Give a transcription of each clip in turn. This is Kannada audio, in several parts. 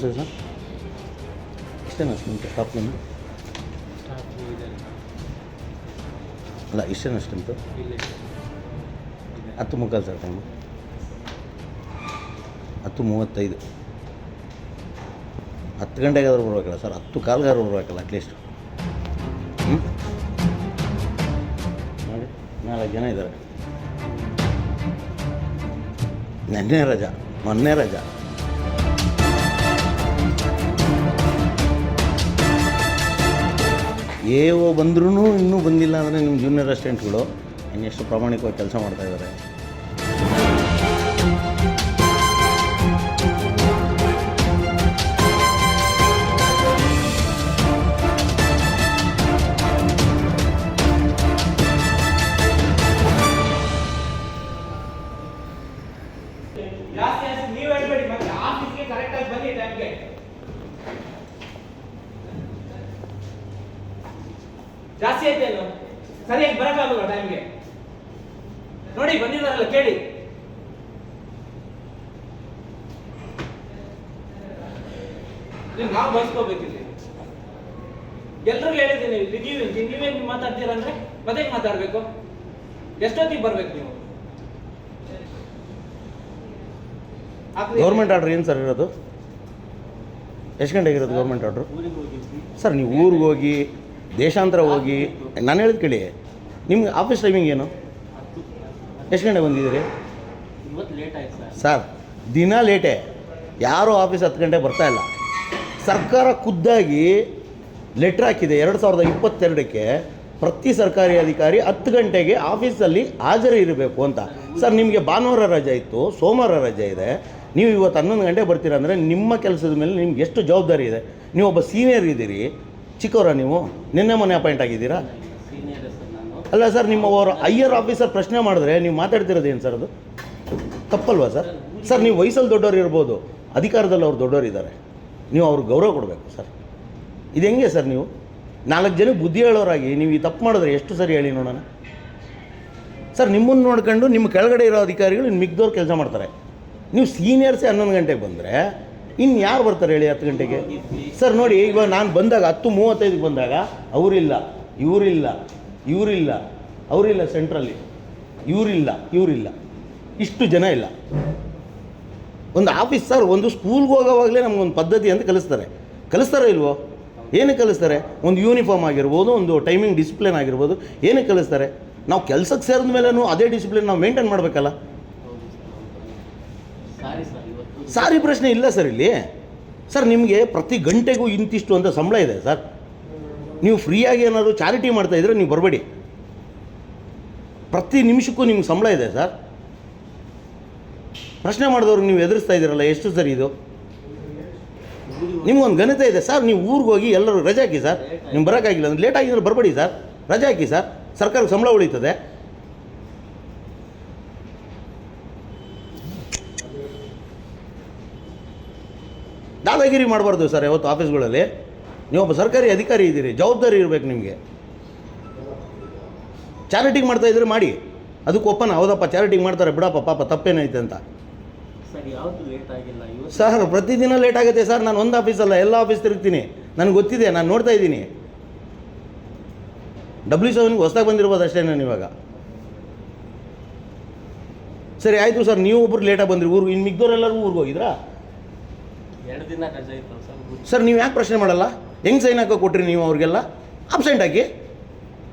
ತೋರಿಸಿ ಸರ್. ಇಷ್ಟೇನಾ ಸ್ಟ್ರೆಂತ್ ಸ್ಟಾಫ್ ನಿಮ್ಮ? ಅಲ್ಲ ಇಷ್ಟೇನಾ ಸ್ಟ್ರೆಂತು? 10:45 sir time. 10:35. 10 ಗಂಟೆಗಾದ್ರೂ ಬರ್ಬೇಕಲ್ಲ ಸರ್, 10:15 ಬರ್ಬೇಕಲ್ಲ ಅಟ್ಲೀಸ್ಟ್. ನೋಡಿ 4 ಜನ ಇದ್ದಾರೆ. ನೆನ್ನೆ ರಜಾ, ಮೊನ್ನೆ ರಜಾ. ಎ.ಒ ಬಂದ್ರೂ ಇನ್ನೂ ಬಂದಿಲ್ಲ ಅಂದರೆ ನಿಮ್ಮ ಜೂನಿಯರ್ ಅಸಿಸ್ಟೆಂಟ್ಗಳು ಇನ್ನೆಷ್ಟು ಪ್ರಾಮಾಣಿಕವಾಗಿ ಕೆಲಸ ಮಾಡ್ತಾಯಿದ್ದಾರೆ. ಜಾಸ್ತಿ ಆಯ್ತೇನು? ಸರಿಯಾಗಿ ಬರಕ್ಕಾಗಲ್ಲ ಟೈಮ್ಗೆ. ನೋಡಿ ಬಂದಿದ್ದಾರಲ್ಲ ಕೇಳಿ. ನಾವು ಬಯಸ್ಕೋಬೇಕಿಲ್ಲ. ಎಲ್ರಿಗೂ ಹೇಳಿದ್ದೀನಿ ನೀವೇನು ಮಾತಾಡ್ತೀರಂದ್ರೆ ಮತ್ತೆ ಮಾತಾಡ್ಬೇಕು. ಎಷ್ಟೊತ್ತಿಗೆ ಬರ್ಬೇಕು ನೀವು? ಗೌರ್ಮೆಂಟ್ ಆರ್ಡ್ರ್ ಏನು ಸರ್ ಇರೋದು? ಎಷ್ಟು ಗಂಟೆಗೆ ಇರೋದು ಗೌರ್ಮೆಂಟ್ ಆರ್ಡ್ರು? ಸರ್ ನೀವು ಊರಿಗೆ ಹೋಗಿ ದೇಶಾಂತರ ಹೋಗಿ, ನಾನು ಹೇಳಿದ ಕೇಳಿ, ನಿಮ್ಗೆ ಆಫೀಸ್ ಟೈಮಿಂಗ್ ಏನು? ಎಷ್ಟು ಗಂಟೆಗೆ ಬಂದಿದ್ದೀರಿ ಸರ್? ದಿನ ಲೇಟೇ. ಯಾರೂ ಆಫೀಸ್ 10 ಗಂಟೆ ಬರ್ತಾಯಿಲ್ಲ. ಸರ್ಕಾರ ಖುದ್ದಾಗಿ ಲೆಟ್ರ್ ಹಾಕಿದೆ 2022ಕ್ಕೆ ಪ್ರತಿ ಸರ್ಕಾರಿ ಅಧಿಕಾರಿ 10 ಗಂಟೆಗೆ ಆಫೀಸಲ್ಲಿ ಹಾಜರು ಇರಬೇಕು ಅಂತ. ಸರ್ ನಿಮಗೆ ಭಾನುವಾರ ರಜೆ ಇತ್ತು, ಸೋಮವಾರ ರಜೆ ಇದೆ, ನೀವು ಇವತ್ತು 11 ಗಂಟೆ ಬರ್ತೀರಾ ಅಂದರೆ ನಿಮ್ಮ ಕೆಲಸದ ಮೇಲೆ ನಿಮ್ಗೆ ಎಷ್ಟು ಜವಾಬ್ದಾರಿ ಇದೆ. ನೀವು ಒಬ್ಬ ಸೀನಿಯರ್ ಇದ್ದೀರಿ, ಚಿಕ್ಕವರ ನೀವು? ನಿನ್ನೆ ಮೊನ್ನೆ ಅಪಾಯಿಂಟ್ ಆಗಿದ್ದೀರಾ? ಅಲ್ಲ ಸರ್, ನಿಮ್ಮ ಅವರು ಹೈಯರ್ ಆಫೀಸರ್ ಪ್ರಶ್ನೆ ಮಾಡಿದ್ರೆ ನೀವು ಮಾತಾಡ್ತಿರೋದು ಏನು ಸರ್? ಅದು ತಪ್ಪಲ್ವಾ ಸರ್? ಸರ್ ನೀವು ವಯಸ್ಸಲ್ಲಿ ದೊಡ್ಡವರು ಇರ್ಬೋದು, ಅಧಿಕಾರದಲ್ಲಿ ಅವ್ರು ದೊಡ್ಡವರು ಇದ್ದಾರೆ, ನೀವು ಅವ್ರಿಗೆ ಗೌರವ ಕೊಡಬೇಕು ಸರ್. ಇದು ಹೆಂಗೆ ಸರ್? ನೀವು 4 ಜನಕ್ಕೆ ಬುದ್ಧಿ ಹೇಳೋರಾಗಿ ನೀವು ಈ ತಪ್ಪು ಮಾಡಿದ್ರೆ ಎಷ್ಟು ಸರಿ ಹೇಳಿ ನೋಡೋಣ ಸರ್. ನಿಮ್ಮನ್ನು ನೋಡ್ಕೊಂಡು ನಿಮ್ಮ ಕೆಳಗಡೆ ಇರೋ ಅಧಿಕಾರಿಗಳು ಇನ್ನು ಮಿಕ್ದವ್ರು ಕೆಲಸ ಮಾಡ್ತಾರೆ. ನೀವು ಸೀನಿಯರ್ಸೇ 11 ಗಂಟೆಗೆ ಬಂದರೆ ಇನ್ನು ಯಾರು ಬರ್ತಾರೆ ಹೇಳಿ 10 ಗಂಟೆಗೆ? ಸರ್ ನೋಡಿ, ಇವಾಗ ನಾನು ಬಂದಾಗ 10:35ಗೆ ಬಂದಾಗ ಅವರಿಲ್ಲ, ಅವರಿಲ್ಲ ಸೆಂಟ್ರಲ್ಲಿ, ಇವರಿಲ್ಲ, ಇಷ್ಟು ಜನ ಇಲ್ಲ. ಒಂದು ಆಫೀಸ್ ಸರ್, ಒಂದು ಸ್ಕೂಲ್ಗೆ ಹೋಗೋವಾಗಲೇ ನಮಗೊಂದು ಪದ್ಧತಿ ಅಂತ ಕಲಿಸ್ತಾರೆ ಇಲ್ವೋ? ಏನಕ್ಕೆ ಕಲಿಸ್ತಾರೆ? ಒಂದು ಯೂನಿಫಾರ್ಮ್ ಆಗಿರ್ಬೋದು, ಒಂದು ಟೈಮಿಂಗ್ ಡಿಸಿಪ್ಲಿನ್ ಆಗಿರ್ಬೋದು, ಏನಕ್ಕೆ ಕಲಿಸ್ತಾರೆ? ನಾವು ಕೆಲಸಕ್ಕೆ ಸೇರಿದ ಮೇಲೂ ಅದೇ ಡಿಸಿಪ್ಲಿನ್ ನಾವು ಮೇಂಟೈನ್ ಮಾಡಬೇಕಲ್ಲ. ಸಾರಿ ಪ್ರಶ್ನೆ ಇಲ್ಲ ಸರ್ ಇಲ್ಲಿ. ಸರ್ ನಿಮಗೆ ಪ್ರತಿ ಗಂಟೆಗೂ ಇಂತಿಷ್ಟು ಅಂತ ಸಂಬಳ ಇದೆ ಸರ್. ನೀವು ಫ್ರೀಯಾಗಿ ಏನಾದರೂ ಚಾರಿಟಿ ಮಾಡ್ತಾಯಿದ್ರೆ ನೀವು ಬರಬೇಡಿ. ಪ್ರತಿ ನಿಮಿಷಕ್ಕೂ ನಿಮ್ಗೆ ಸಂಬಳ ಇದೆ ಸರ್. ಪ್ರಶ್ನೆ ಮಾಡಿದವ್ರಿಗೆ ನೀವು ಎದುರಿಸ್ತಾ ಇದ್ದೀರಲ್ಲ, ಎಷ್ಟು ಸರಿ ಇದು? ನಿಮ್ಗೊಂದು ಘನತೆ ಇದೆ ಸರ್. ನೀವು ಊರಿಗೆ ಹೋಗಿ ಎಲ್ಲರೂ ರಜೆ ಹಾಕಿ ಸರ್. ನೀವು ಬರೋಕ್ಕಾಗಿಲ್ಲ ಅಂದ್ರೆ ಲೇಟ್ ಆಗಿದ್ರೆ ಬರಬೇಡಿ ಸರ್, ರಜೆ ಹಾಕಿ ಸರ್. ಸರ್ಕಾರಕ್ಕೆ ಸಂಬಳ ಉಳಿತದೆ. ದಾದಾಗಿರಿ ಮಾಡಬಾರ್ದು ಸರ್ ಯಾವತ್ತು ಆಫೀಸ್ಗಳಲ್ಲಿ. ನೀವೊಬ್ಬ ಸರ್ಕಾರಿ ಅಧಿಕಾರಿ ಇದ್ದೀರಿ, ಜವಾಬ್ದಾರಿ ಇರಬೇಕು ನಿಮಗೆ. ಚಾರಿಟಿಗೆ ಮಾಡ್ತಾಯಿದ್ರೆ ಮಾಡಿ, ಅದಕ್ಕೆ ಒಪ್ಪನ. ಹೌದಪ್ಪ ಚಾರಿಟಿಗೆ ಮಾಡ್ತಾರೆ ಬಿಡಪ್ಪ, ಪಾಪ ತಪ್ಪೇನೈತೆ ಅಂತ. ಸರ್ ಪ್ರತಿದಿನ ಲೇಟ್ ಆಗುತ್ತೆ ಸರ್. ನಾನು ಒಂದು ಆಫೀಸಲ್ಲ, ಎಲ್ಲ ಆಫೀಸ್ ತಿರುಗ್ತೀನಿ, ನನಗೆ ಗೊತ್ತಿದೆ, ನಾನು ನೋಡ್ತಾ ಇದ್ದೀನಿ. W7ಗೆ ಹೊಸದಾಗಿ ಬಂದಿರ್ಬೋದು ಅಷ್ಟೇ ನಾನು ಇವಾಗ. ಸರಿ ಆಯಿತು ಸರ್, ನೀವು ಒಬ್ರು ಲೇಟಾಗಿ ಬಂದ್ರಿ ಊರಿಗೆ, ಇನ್ನು ಮಿಗ್ದವ್ರೆಲ್ಲರೂ ಊರಿಗೆ ಹೋಗಿದ್ರಾ? 2 ದಿನ ರಜೆ ಇತ್ತು ಸರ್. ನೀವು ಯಾಕೆ ಪ್ರಶ್ನೆ ಮಾಡಲ್ಲ? ಹೆಂಗೆ ಸೈನ್ ಹಾಕೋ ಕೊಟ್ರಿ ನೀವು ಅವ್ರಿಗೆಲ್ಲ? ಅಬ್ಸೆಂಟ್ ಹಾಕಿ.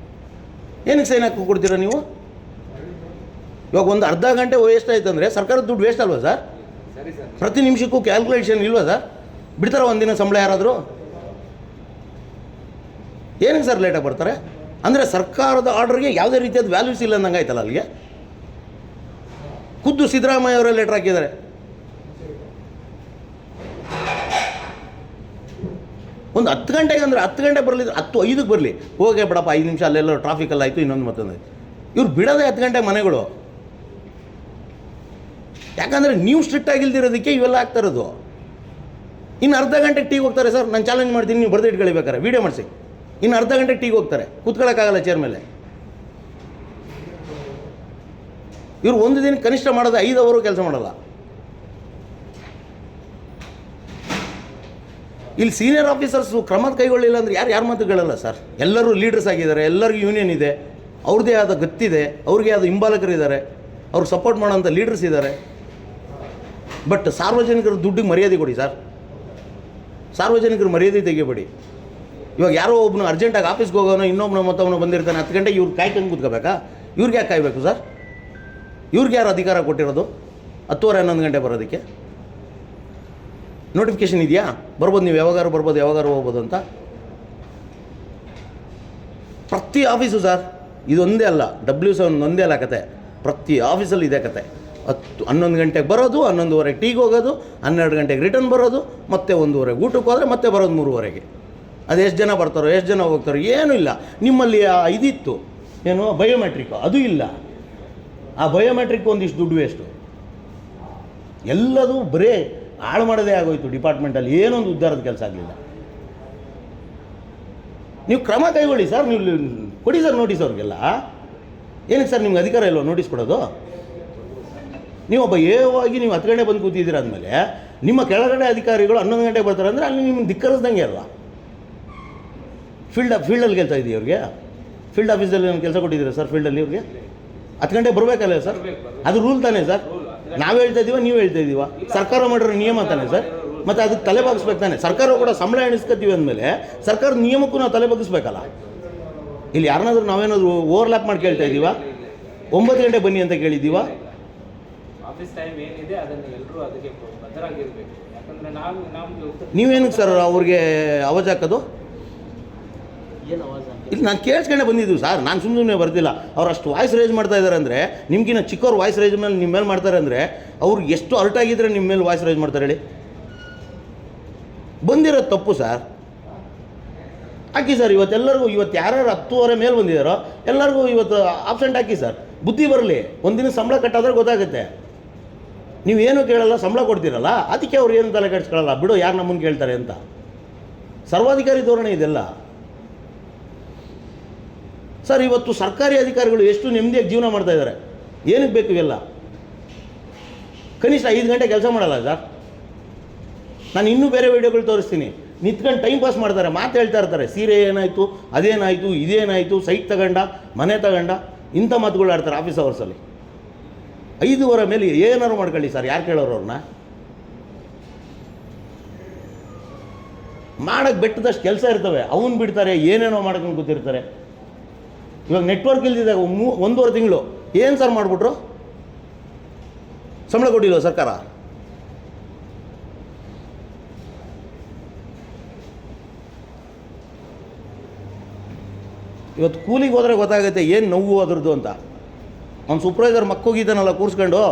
ಏನಕ್ಕೆ ಸೈನ್ ಹಾಕೋ ಕೊಡ್ತೀರಾ ನೀವು? ಇವಾಗ ಒಂದು ಅರ್ಧ ಗಂಟೆ ವೇಸ್ಟ್ ಆಯ್ತು ಅಂದರೆ ಸರ್ಕಾರದ ದುಡ್ಡು ವೇಸ್ಟ್ ಅಲ್ವಾ ಸರ್? ಪ್ರತಿ ನಿಮಿಷಕ್ಕೂ ಕ್ಯಾಲ್ಕುಲೇಷನ್ ಇಲ್ವಾ ಸರ್? ಬಿಡ್ತಾರ ಒಂದಿನ ಸಂಬಳ ಯಾರಾದರೂ? ಏನಕ್ಕೆ ಸರ್ ಲೇಟಾಗಿ ಬರ್ತಾರೆ? ಅಂದರೆ ಸರ್ಕಾರದ ಆರ್ಡ್ರಿಗೆ ಯಾವುದೇ ರೀತಿಯಾದ ವ್ಯಾಲ್ಯೂಸ್ ಇಲ್ಲ ಅಂದಂಗೆ ಆಯ್ತಲ್ಲ ಅಲ್ಲಿಗೆ. ಖುದ್ದು ಸಿದ್ದರಾಮಯ್ಯ ಅವರೇ ಲೆಟ್ರ್ ಹಾಕಿದ್ದಾರೆ. ಒಂದು 10 ಗಂಟೆಗೆ ಅಂದರೆ 10 ಗಂಟೆ ಬರಲಿ, 10:05ಕ್ಕೆ ಬರಲಿ, ಹೋಗೇ ಬಿಡಪ್ಪ 5 ನಿಮಿಷ ಅಲ್ಲೆಲ್ಲ ಟ್ರಾಫಿಕಲ್ಲಿ ಆಯಿತು, ಇನ್ನೊಂದು ಮತ್ತೊಂದು. ಇವ್ರು ಬಿಡೋದೇ 10 ಗಂಟೆ ಮನೆಗಳು. ಯಾಕಂದರೆ ನೀವು ಸ್ಟ್ರಿಕ್ಟ್ ಆಗಿಲ್ದಿರೋದಕ್ಕೆ ಇವೆಲ್ಲ ಆಗ್ತಾ ಇರೋದು. ಇನ್ನು ಅರ್ಧ ಗಂಟೆಗೆ ಟೀಗೆ ಹೋಗ್ತಾರೆ ಸರ್. ನಾನು ಚಾಲೆಂಜ್ ಮಾಡ್ತೀನಿ, ನೀವು ಬರೆದು ಇಟ್ಕೊಳ್ಬೇಕಾರೆ ವೀಡಿಯೋ ಮಾಡಿಸಿ. ಇನ್ನು ಅರ್ಧ ಗಂಟೆಗೆ ಟೀಗೆ ಹೋಗ್ತಾರೆ, ಕೂತ್ಕೊಳ್ಳೋಕ್ಕಾಗಲ್ಲ ಚೇರ್ ಮೇಲೆ. ಇವರು ಒಂದು ದಿನ ಕನಿಷ್ಠ ಮಾಡೋದು 5 ಅವರು ಕೆಲಸ ಮಾಡಲ್ಲ. ಇಲ್ಲಿ ಸೀನಿಯರ್ ಆಫೀಸರ್ಸು ಕ್ರಮ ಕೈಗೊಳ್ಳಿಲ್ಲ ಅಂದರೆ ಯಾರು ಮಾತು ಕೇಳಲ್ಲ ಸರ್. ಎಲ್ಲರೂ ಲೀಡರ್ಸ್ ಆಗಿದ್ದಾರೆ, ಎಲ್ಲರಿಗೂ ಯೂನಿಯನ್ ಇದೆ, ಅವ್ರದ್ದೇ ಆದ ಗತ್ತಿದೆ, ಅವ್ರಿಗೆ ಆದ ಹಿಂಬಾಲಕರಿದ್ದಾರೆ, ಅವ್ರಿಗೆ ಸಪೋರ್ಟ್ ಮಾಡೋಂಥ ಲೀಡರ್ಸ್ ಇದ್ದಾರೆ. ಬಟ್ ಸಾರ್ವಜನಿಕರ ದುಡ್ಡಿಗೆ ಮರ್ಯಾದೆ ಕೊಡಿ ಸರ್, ಸಾರ್ವಜನಿಕರು ಮರ್ಯಾದೆ ತೆಗಿಬೇಡಿ. ಇವಾಗ ಯಾರೋ ಒಬ್ಬನು ಅರ್ಜೆಂಟಾಗಿ ಆಫೀಸ್ಗೆ ಹೋಗೋನು, ಇನ್ನೊಬ್ಬನು ಮತ್ತೊಬ್ಬನು ಬಂದಿರ್ತಾನೆ, 10 ಗಂಟೆಗೆ ಇವ್ರು ಕಾಯ್ಕೊಂಡು ಕೂತ್ಕೋಬೇಕಾ? ಇವ್ರಿಗೆ ಯಾಕೆ ಕಾಯಬೇಕು ಸರ್? ಇವ್ರಿಗೆ ಯಾರು ಅಧಿಕಾರ ಕೊಟ್ಟಿರೋದು 10:30 11 ಗಂಟೆ ಬರೋದಕ್ಕೆ? ನೋಟಿಫಿಕೇಷನ್ ಇದೆಯಾ? ಬರ್ಬೋದು, ನೀವು ಯಾವಾಗಾರು ಬರ್ಬೋದು, ಯಾವಾಗಾರು ಹೋಗ್ಬೋದು ಅಂತ. ಪ್ರತಿ ಆಫೀಸು ಸರ್, ಇದೊಂದೇ ಅಲ್ಲ, W7 ಒಂದೇ ಅಲ್ಲ ಕತೆ, ಪ್ರತಿ ಆಫೀಸಲ್ಲಿ ಇದೆ ಕತೆ. 11 ಗಂಟೆಗೆ ಬರೋದು, 11:30 ಟೀಗೆ ಹೋಗೋದು, 12 ಗಂಟೆಗೆ ರಿಟರ್ನ್ ಬರೋದು, ಮತ್ತೆ 1:30 ಊಟಕ್ಕೆ ಹೋದರೆ ಮತ್ತೆ ಬರೋದು 3:30. ಅದು ಎಷ್ಟು ಜನ ಬರ್ತಾರೋ, ಎಷ್ಟು ಜನ ಹೋಗ್ತಾರೋ ಏನೂ ಇಲ್ಲ. ನಿಮ್ಮಲ್ಲಿ ಇದಿತ್ತು ಏನು ಬಯೋಮೆಟ್ರಿಕ್, ಅದು ಇಲ್ಲ. ಆ ಬಯೋಮೆಟ್ರಿಕ್ ಒಂದಿಷ್ಟು ದುಡ್ಡು ವೇಸ್ಟು. ಎಲ್ಲದೂ ಬರೇ ಹಾಳು ಮಾಡೋದೇ ಆಗೋಯ್ತು ಡಿಪಾರ್ಟ್ಮೆಂಟಲ್ಲಿ, ಏನೊಂದು ಉದ್ಧಾರದ ಕೆಲಸ ಆಗಲಿಲ್ಲ. ನೀವು ಕ್ರಮ ಕೈಗೊಳ್ಳಿ ಸರ್, ನೀವು ಕೊಡಿ ಸರ್ ನೋಟಿಸ್ ಅವ್ರಿಗೆಲ್ಲ. ಏನಕ್ಕೆ ಸರ್ ನಿಮ್ಗೆ ಅಧಿಕಾರ ಇಲ್ವೋ ನೋಟಿಸ್ ಕೊಡೋದು? ನೀವು ಒಬ್ಬ ಏವಾಗಿ ನೀವು 10 ಗಂಟೆ ಬಂದು ಕೂತಿದ್ದೀರ ಅಂದಮೇಲೆ ನಿಮ್ಮ ಕೆಳಗಡೆ ಅಧಿಕಾರಿಗಳು 11 ಗಂಟೆಗೆ ಬರ್ತಾರೆ ಅಂದರೆ ಅಲ್ಲಿ ನಿಮ್ಗೆ ಧಿಕ್ಕರಿಸ್ದಂಗೆ ಅಲ್ವಾ? ಫೀಲ್ಡಲ್ಲಿ ಕೆಲಸ ಇದೆಯಾ ಅವ್ರಿಗೆ? ಫೀಲ್ಡ್ ಆಫೀಸಲ್ಲಿ ಏನು ಕೆಲಸ ಕೊಟ್ಟಿದ್ದೀರಾ ಸರ್? ಫೀಲ್ಡಲ್ಲಿ ಇವ್ರಿಗೆ 10 ಗಂಟೆ ಬರಬೇಕಲ್ಲ ಸರ್? ಅದು ರೂಲ್ ತಾನೇ ಸರ್? ನಾವು ಹೇಳ್ತಾ ಇದ್ದೀವ, ನೀವು ಹೇಳ್ತಾ ಇದ್ದೀವ? ಸರ್ಕಾರ ಮಾಡಿರೋ ನಿಯಮ ತಾನೇ ಸರ್? ಮತ್ತು ಅದಕ್ಕೆ ತಲೆ ಬಾಗಿಸ್ಬೇಕು ತಾನೆ. ಸರ್ಕಾರ ಕೂಡ ಸಂಬಳ ಎಣಿಸ್ಕೊತೀವಿ ಅಂದಮೇಲೆ ಸರ್ಕಾರದ ನಿಯಮಕ್ಕೂ ನಾವು ತಲೆ ಬಗ್ಗಿಸ್ಬೇಕಲ್ಲ. ಇಲ್ಲಿ ಯಾರನ್ನಾದ್ರೂ ನಾವೇನಾದರೂ ಓವರ್ಲ್ಯಾಪ್ ಮಾಡಿ ಕೇಳ್ತಾ ಇದ್ದೀವ? 9 ಗಂಟೆ ಬನ್ನಿ ಅಂತ ಕೇಳಿದ್ದೀವ? ಆಫೀಸ್ ಟೈಮ್ ಏನಿದೆ ಅದನ್ನು ಎಲ್ಲರೂ ಅದಕ್ಕೆ ಬದ್ಧರಾಗಿರ್ಬೇಕು. ಯಾಕಂದ್ರೆ ನಮ್ಗೆ ನೀವೇನಕ್ಕೆ ಸರ್ ಅವ್ರಿಗೆ ಅವಾಜ್ ಹಾಕೋದು? ಏನು ಆವಾಜ್ ಇಲ್ಲಿ ನಾನು ಕೇಳಿಸ್ಕೊಂಡೆ ಬಂದಿದ್ದು ಸರ್, ನಾನು ಸುಮ್ಮನೆ ಬರ್ತಿಲ್ಲ. ಅವ್ರು ಅಷ್ಟು ವಾಯ್ಸ್ ರೇಜ್ ಮಾಡ್ತಾ ಇದ್ದಾರೆ ಅಂದರೆ, ನಿಮ್ಗಿನ್ನ ಚಿಕ್ಕವ್ರು ವಾಯ್ಸ್ ರೇಜ್ ಮೇಲೆ ನಿಮ್ಮ ಮೇಲೆ ಮಾಡ್ತಾರೆ ಅಂದರೆ, ಅವ್ರು ಎಷ್ಟು ಅರ್ಟ್ ಆಗಿದ್ರೆ ನಿಮ್ಮ ಮೇಲೆ ವಾಯ್ಸ್ ರೇಜ್ ಮಾಡ್ತಾರೆ ಹೇಳಿ? ಬಂದಿರೋದು ತಪ್ಪು ಸರ್. ಹಾಕಿ ಸರ್, ಇವತ್ತೆಲ್ಲರಿಗೂ, ಇವತ್ತು ಯಾರು 10:30 ಮೇಲೆ ಬಂದಿದ್ದಾರೋ ಎಲ್ಲರಿಗೂ ಇವತ್ತು ಆಬ್ಸೆಂಟ್ ಹಾಕಿ ಸರ್. ಬುದ್ಧಿ ಬರಲಿ. ಒಂದಿನ ಸಂಬಳ ಕಟ್ಟಾದ್ರೆ ಗೊತ್ತಾಗುತ್ತೆ. ನೀವೇನು ಕೇಳಲ್ಲ, ಸಂಬಳ ಕೊಡ್ತೀರಲ್ಲ, ಅದಕ್ಕೆ ಅವ್ರು ಏನು ತಲೆ ಕೆಡಿಸ್ಕೊಳ್ಳಲ್ಲ, ಬಿಡು ಯಾರು ನಮ್ಮನ್ನು ಕೇಳ್ತಾರೆ ಅಂತ. ಸರ್ವಾಧಿಕಾರಿ ಧೋರಣೆ ಇದೆಲ್ಲ ಸರ್. ಇವತ್ತು ಸರ್ಕಾರಿ ಅಧಿಕಾರಿಗಳು ಎಷ್ಟು ನೆಮ್ಮದಿಯಾಗಿ ಜೀವನ ಮಾಡ್ತಾ ಇದ್ದಾರೆ. ಏನಕ್ಕೆ ಬೇಕು ಇವೆಲ್ಲ? ಕನಿಷ್ಠ 5 ಗಂಟೆ ಕೆಲಸ ಮಾಡಲ್ಲ ಸರ್. ನಾನು ಇನ್ನೂ ಬೇರೆ ವೀಡಿಯೋಗಳು ತೋರಿಸ್ತೀನಿ. ನಿಂತ್ಕೊಂಡು ಟೈಮ್ ಪಾಸ್ ಮಾಡ್ತಾರೆ, ಮಾತು ಹೇಳ್ತಾ ಇರ್ತಾರೆ. ಸೀರೆ ಏನಾಯಿತು, ಅದೇನಾಯಿತು, ಇದೇನಾಯಿತು, ಸೈಟ್ ತಗೊಂಡ, ಮನೆ ತಗೊಂಡ, ಇಂಥ ಮಾತುಗಳು ಆಡ್ತಾರೆ ಆಫೀಸ್ ಅವರ್ಸಲ್ಲಿ. 5:30 ಮೇಲೆ ಏನಾರು ಮಾಡ್ಕೊಳ್ಳಿ ಸರ್, ಯಾರು ಕೇಳೋರು ಅವ್ರನ್ನ? ಮಾಡೋಕ್ಕೆ ಬೆಟ್ಟದಷ್ಟು ಕೆಲಸ ಇರ್ತವೆ, ಅವನು ಬಿಡ್ತಾರೆ, ಏನೇನೋ ಮಾಡ್ಕೊಂಡು ಕೂತಿರ್ತಾರೆ. ಇವಾಗ ನೆಟ್ವರ್ಕ್ ಇಲ್ದಿದ್ದಾಗ 1.5 ತಿಂಗಳು ಏನು ಸರ್ ಮಾಡಿಬಿಟ್ರು? ಸಂಬಳ ಕೊಟ್ಟಿಲ್ವ ಸರ್ಕಾರ? ಇವತ್ತು ಕೂಲಿಗೆ ಹೋದರೆ ಗೊತ್ತಾಗುತ್ತೆ ಏನು ನೋವು ಅದ್ರದ್ದು ಅಂತ. ಅವ್ನು ಸೂಪರ್ವೈಸರ್ ಮಕ್ಕೋಗಿದ್ದಾನಲ್ಲ ಕೂರಿಸ್ಕೊಂಡು,